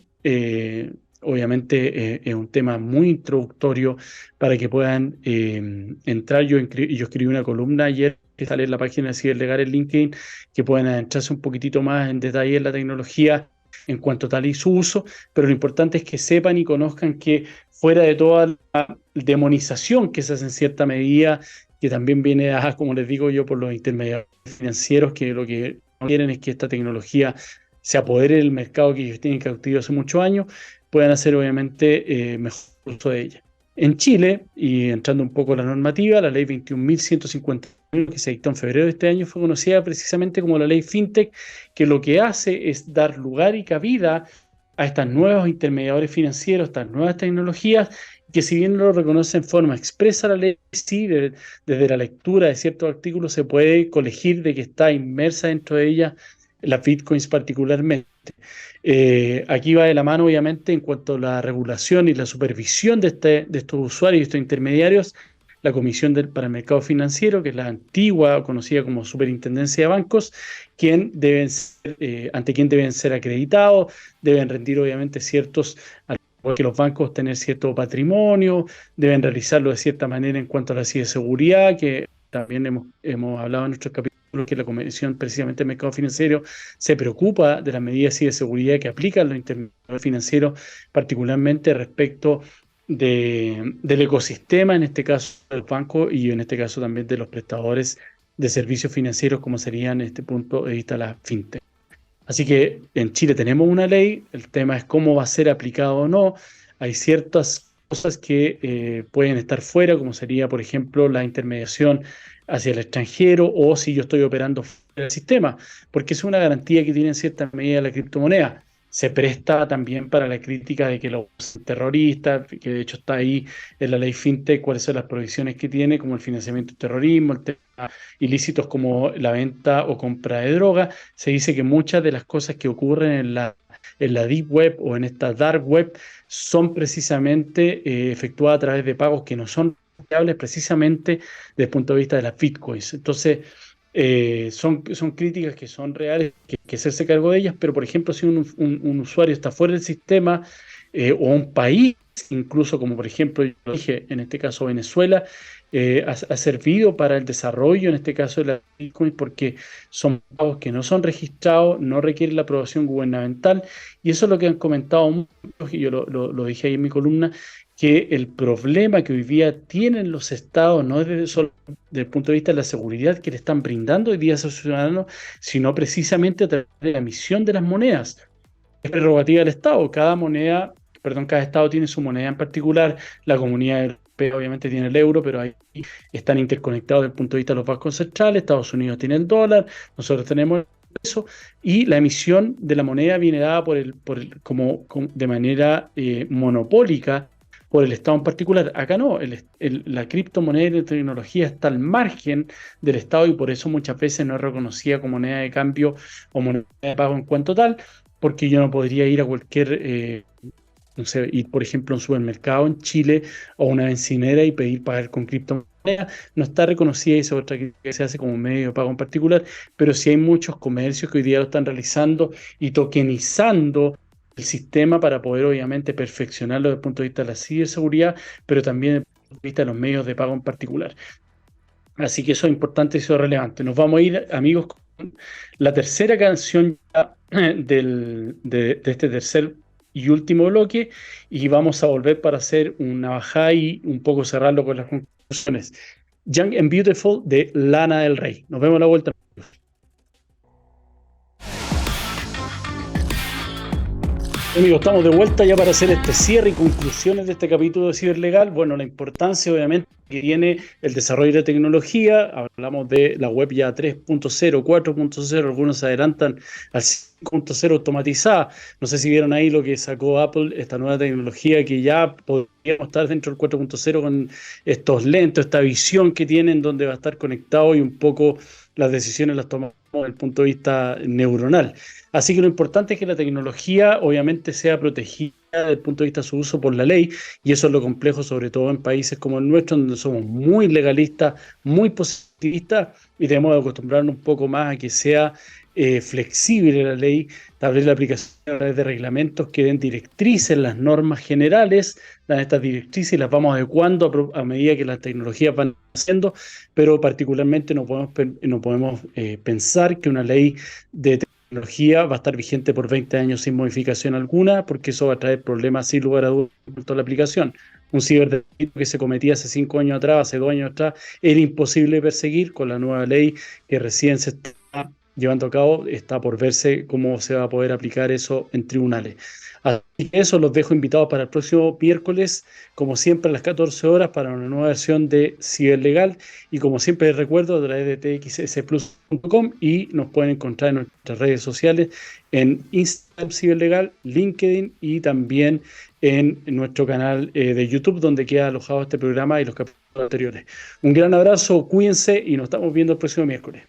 obviamente, es un tema muy introductorio para que puedan entrar. Yo escribí una columna ayer que sale en la página de Ciberlegal en LinkedIn, que puedan adentrarse un poquitito más en detalle en la tecnología en cuanto a tal y su uso, pero lo importante es que sepan y conozcan que fuera de toda la demonización que se hace en cierta medida, que también viene dada, como les digo yo, por los intermediarios financieros, que lo que no quieren es que esta tecnología se apodere del mercado que ellos tienen cautivo hace muchos años, puedan hacer obviamente mejor uso de ella. En Chile, y entrando un poco a la normativa, la ley 21.150 que se dictó en febrero de este año fue conocida precisamente como la ley FinTech, que lo que hace es dar lugar y cabida a estos nuevos intermediarios financieros, estas nuevas tecnologías, que si bien no lo reconoce en forma expresa la ley, sí, desde la lectura de ciertos artículos se puede colegir de que está inmersa dentro de ella las bitcoins particularmente. Aquí va de la mano, obviamente, en cuanto a la regulación y la supervisión de estos usuarios y estos intermediarios, la Comisión para el Mercado Financiero, que es la antigua, conocida como Superintendencia de Bancos, ante quien deben ser acreditados, deben rendir, obviamente, que los bancos tener cierto patrimonio, deben realizarlo de cierta manera en cuanto a la ciberseguridad, que también hemos hablado en nuestros capítulos, que la Comisión precisamente del Mercado Financiero se preocupa de las medidas de ciberseguridad que aplican los intermediarios financieros, particularmente respecto del ecosistema, en este caso del banco y en este caso también de los prestadores de servicios financieros, como serían, en este punto de vista, las fintech. Así que en Chile tenemos una ley, el tema es cómo va a ser aplicado o no. Hay ciertas cosas que pueden estar fuera, como sería, por ejemplo, la intermediación hacia el extranjero o si yo estoy operando fuera del sistema, porque es una garantía que tiene en cierta medida la criptomoneda. Se presta también para la crítica de que los terroristas, que de hecho está ahí en la ley FinTech, cuáles son las prohibiciones que tiene, como el financiamiento del terrorismo, el tema ilícitos como la venta o compra de droga. Se dice que muchas de las cosas que ocurren en la Deep Web o en esta Dark Web son precisamente efectuadas a través de pagos que no son fiables precisamente desde el punto de vista de las bitcoins. Entonces, son críticas que son reales, que hay que hacerse cargo de ellas, pero por ejemplo, si un usuario está fuera del sistema o un país, incluso como por ejemplo, yo lo dije, en este caso Venezuela, ha servido para el desarrollo, en este caso de la Bitcoin, porque son pagos que no son registrados, no requieren la aprobación gubernamental, y eso es lo que han comentado muchos, y yo lo dije ahí en mi columna, que el problema que hoy día tienen los estados no es solo desde el punto de vista de la seguridad que le están brindando hoy día a sus ciudadanos, sino precisamente a través de la emisión de las monedas. Es prerrogativa del Estado. Cada Estado tiene su moneda en particular. La Comunidad Europea obviamente tiene el euro, pero ahí están interconectados desde el punto de vista de los bancos centrales. Estados Unidos tiene el dólar, nosotros tenemos el peso, y la emisión de la moneda viene dada de manera monopólica por el Estado en particular. Acá no, la criptomoneda y la tecnología está al margen del Estado y por eso muchas veces no es reconocida como moneda de cambio o moneda de pago en cuanto tal, porque yo no podría ir a cualquier, no sé, ir por ejemplo a un supermercado en Chile o una bencinera y pedir pagar con criptomoneda. No está reconocida y esa otra que se hace como medio de pago en particular, pero sí hay muchos comercios que hoy día lo están realizando y tokenizando el sistema para poder obviamente perfeccionarlo desde el punto de vista de la ciberseguridad, pero también desde el punto de vista de los medios de pago en particular. Así que eso es importante y eso es relevante. Nos vamos a ir, amigos, con la tercera canción de este tercer y último bloque, y vamos a volver para hacer una bajada y un poco cerrarlo con las conclusiones. Young and Beautiful de Lana del Rey. Nos vemos a la vuelta. Amigos, estamos de vuelta ya para hacer este cierre y conclusiones de este capítulo de Ciberlegal. Bueno, la importancia obviamente que tiene el desarrollo de tecnología. Hablamos de la web ya 3.0, 4.0, algunos se adelantan al 5.0 automatizada. No sé si vieron ahí lo que sacó Apple, esta nueva tecnología que ya podríamos estar dentro del 4.0 con estos lentes, esta visión que tienen donde va a estar conectado y un poco las decisiones las tomamos desde el punto de vista neuronal. Así que lo importante es que la tecnología obviamente sea protegida desde el punto de vista de su uso por la ley, y eso es lo complejo, sobre todo en países como el nuestro, donde somos muy legalistas, muy positivistas, y tenemos que acostumbrarnos un poco más a que sea flexible la ley, establecer la aplicación a través de reglamentos que den directrices, las normas generales, dan estas directrices y las vamos adecuando a medida que las tecnologías van haciendo, pero particularmente no podemos pensar que una ley de tecnología va a estar vigente por 20 años sin modificación alguna, porque eso va a traer problemas sin lugar a dudas en cuanto a la aplicación. Un ciberdelito que se cometía hace 5 años atrás, hace 2 años atrás, era imposible perseguir. Con la nueva ley que recién se está llevando a cabo, está por verse cómo se va a poder aplicar eso en tribunales. Así que eso, los dejo invitados para el próximo miércoles, como siempre a las 14 horas, para una nueva versión de Ciberlegal, y como siempre les recuerdo, a través de txsplus.com, y nos pueden encontrar en nuestras redes sociales, en Instagram Ciberlegal, LinkedIn y también en nuestro canal de YouTube, donde queda alojado este programa y los capítulos anteriores. Un gran abrazo, cuídense y nos estamos viendo el próximo miércoles.